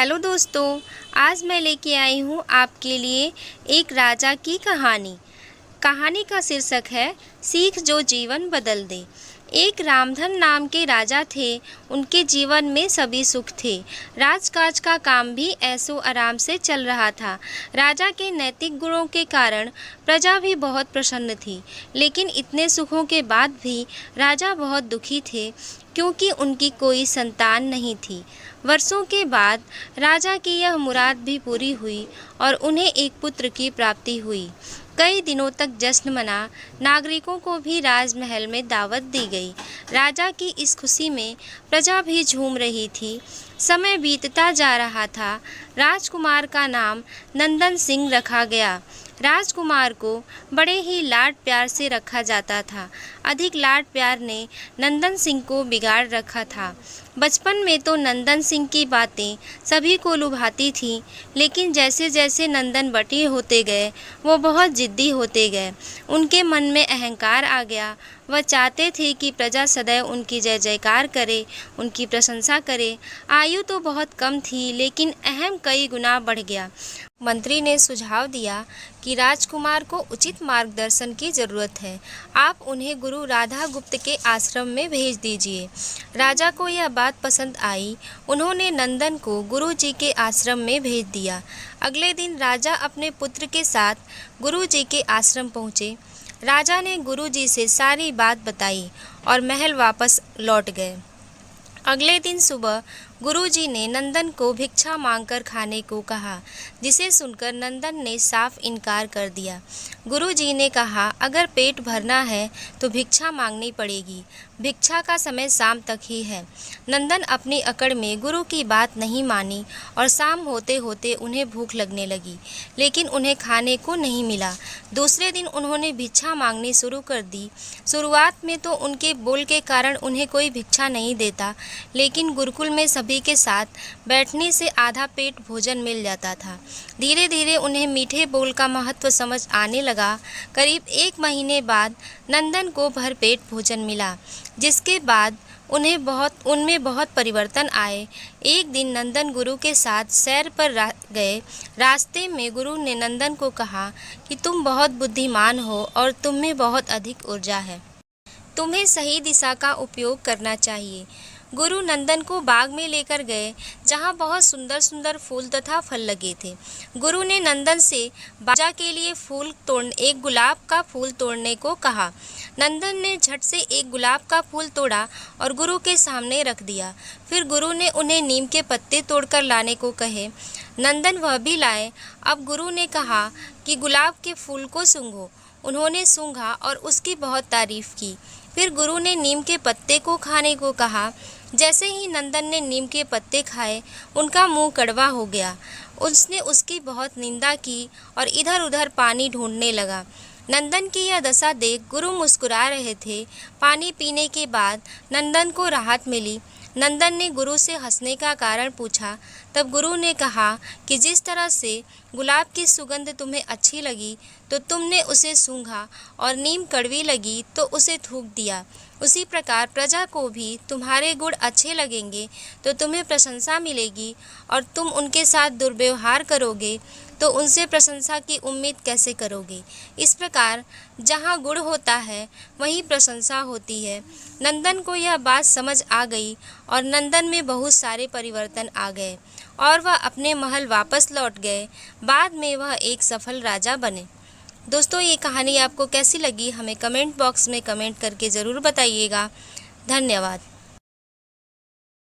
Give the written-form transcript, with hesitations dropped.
Hello दोस्तों, आज मैं लेके आई हूँ आपके लिए एक राजा की कहानी। कहानी का शीर्षक है सीख जो जीवन बदल दे। एक रामधन नाम के राजा थे। उनके जीवन में सभी सुख थे। राजकाज का काम भी ऐसो आराम से चल रहा था। राजा के नैतिक गुणों के कारण प्रजा भी बहुत प्रसन्न थी। लेकिन इतने सुखों के बाद भी राजा बहुत दुखी थे, क्योंकि उनकी कोई संतान नहीं थी। वर्षों के बाद राजा की यह मुराद भी पूरी हुई और उन्हें एक पुत्र की प्राप्ति हुई। कई दिनों तक जश्न मना, नागरिकों को भी राजमहल में दावत दी गई। राजा की इस खुशी में प्रजा भी झूम रही थी। समय बीतता जा रहा था। राजकुमार का नाम नंदन सिंह रखा गया। राजकुमार को बड़े ही लाड प्यार से रखा जाता था। अधिक लाड प्यार ने नंदन सिंह को बिगाड़ रखा था। बचपन में तो नंदन सिंह की बातें सभी को लुभाती थीं, लेकिन जैसे जैसे नंदन बड़े होते गए वो बहुत जिद्दी होते गए। उनके मन में अहंकार आ गया। वह चाहते थे कि प्रजा सदैव उनकी जय जयकार करे, उनकी प्रशंसा करे। आयु तो बहुत कम थी, लेकिन अहम कई गुना बढ़ गया। मंत्री ने सुझाव दिया कि राजकुमार को उचित मार्गदर्शन की जरूरत है। आप उन्हें गुरु राधा गुप्त के आश्रम में भेज दीजिए। राजा को यह बात पसंद आई। उन्होंने नंदन को गुरु जी के आश्रम में भेज दिया। अगले दिन राजा अपने पुत्र के साथ गुरु जी के आश्रम पहुँचे। राजा ने गुरु जी से सारी बात बताई और महल वापस लौट गए। अगले दिन सुबह गुरुजी ने नंदन को भिक्षा मांगकर खाने को कहा, जिसे सुनकर नंदन ने साफ इनकार कर दिया। गुरुजी ने कहा, अगर पेट भरना है तो भिक्षा मांगनी पड़ेगी। भिक्षा का समय शाम तक ही है। नंदन अपनी अकड़ में गुरु की बात नहीं मानी और शाम होते होते उन्हें भूख लगने लगी, लेकिन उन्हें खाने को नहीं मिला। दूसरे दिन उन्होंने भिक्षा मांगनी शुरू कर दी। शुरुआत में तो उनके बोल के कारण उन्हें कोई भिक्षा नहीं देता, लेकिन गुरुकुल में सभी के साथ बैठने से आधा पेट भोजन मिल जाता था। धीरे धीरे उन्हें मीठे बोल का महत्व समझ आने लगा। करीब 1 महीने बाद नंदन को भरपेट भोजन मिला, जिसके बाद उनमें बहुत परिवर्तन आए। एक दिन नंदन गुरु के साथ सैर पर गए। रास्ते में गुरु ने नंदन को कहा कि तुम बहुत बुद्धिमान हो और तुम में बहुत अधिक ऊर्जा है। तुम्हें सही दिशा का उपयोग करना चाहिए। गुरु नंदन को बाग में लेकर गए, जहाँ बहुत सुंदर सुंदर फूल तथा फल लगे थे। गुरु ने नंदन से राजा के लिए एक गुलाब का फूल तोड़ने को कहा। नंदन ने झट से एक गुलाब का फूल तोड़ा और गुरु के सामने रख दिया। फिर गुरु ने उन्हें नीम के पत्ते तोड़कर लाने को कहे। नंदन वह भी लाए। अब गुरु ने कहा कि गुलाब के फूल को सूंघो। उन्होंने सूंघा और उसकी बहुत तारीफ की। फिर गुरु ने नीम के पत्ते को खाने को कहा। जैसे ही नंदन ने नीम के पत्ते खाए, उनका मुंह कड़वा हो गया। उसने उसकी बहुत निंदा की और इधर उधर पानी ढूंढने लगा। नंदन की यह दशा देख गुरु मुस्कुरा रहे थे। पानी पीने के बाद नंदन को राहत मिली। नंदन ने गुरु से हंसने का कारण पूछा। तब गुरु ने कहा कि जिस तरह से गुलाब की सुगंध तुम्हें अच्छी लगी तो तुमने उसे सूंघा, और नीम कड़वी लगी तो उसे थूक दिया, उसी प्रकार प्रजा को भी तुम्हारे गुण अच्छे लगेंगे तो तुम्हें प्रशंसा मिलेगी, और तुम उनके साथ दुर्व्यवहार करोगे तो उनसे प्रशंसा की उम्मीद कैसे करोगे। इस प्रकार जहाँ गुण होता है वहीं प्रशंसा होती है। नंदन को यह बात समझ आ गई और नंदन में बहुत सारे परिवर्तन आ गए और वह अपने महल वापस लौट गए। बाद में वह एक सफल राजा बने। दोस्तों, ये कहानी आपको कैसी लगी हमें कमेंट बॉक्स में कमेंट करके ज़रूर बताइएगा। धन्यवाद।